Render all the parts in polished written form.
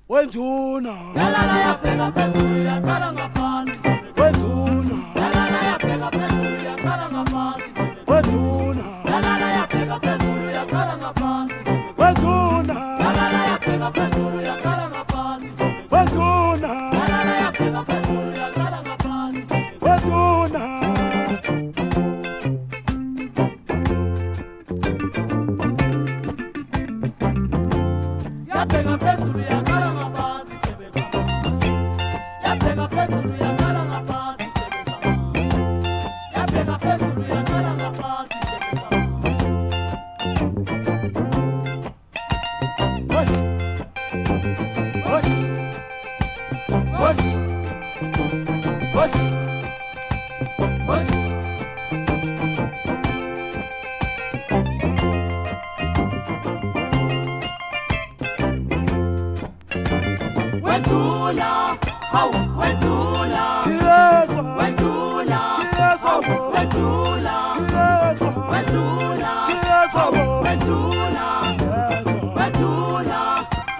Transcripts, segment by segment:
wenduna yalala yapeka phezulu yakhala ngaphansi wenduna yalala yapeka phezulu yakhala ngaphansi wenduna yalala yapeka phezulu yakhala ngaphansi wenduna yalala yapeka phezulu yakhala ngaphansi wenduna yalala yapeka phezulu yakhala ngaphansi wenduna yapeka phezulu yakhala ngaphansi yapeka phezulu yakhala ngaphansi yapeka phezulu yakhala ngaphansi Hush! Hush! Hush! Hush! Hush! wethula hawu wethula Yezwa! wethula Yezwa! hawu wethula Yezwa! wethula Yezwa! hawu wethula Yezwa! wethula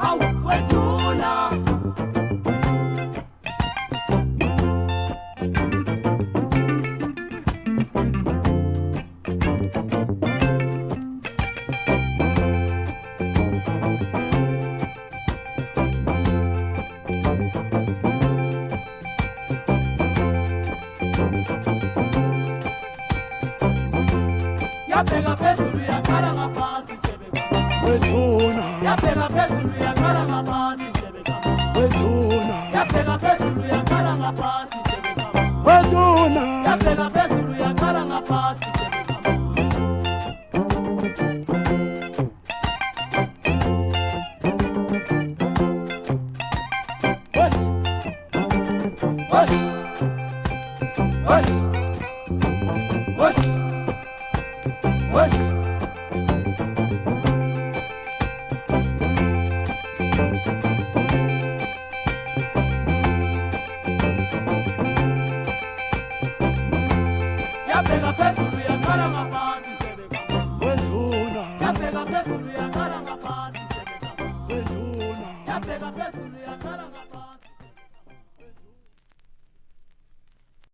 hawu wethula yapeka phezulu yakhala ngaphansi Wenduna! yapeka phezulu yakhala ngaphansi Wenduna! yapeka phezulu yakhala ngaphansi Wenduna! yapeka phezulu yakhala ngaphansi Hush! Hush! Hush! Hush! Hush! yapeka phezulu yakhala ngaphansi Wenduna! yapeka phezulu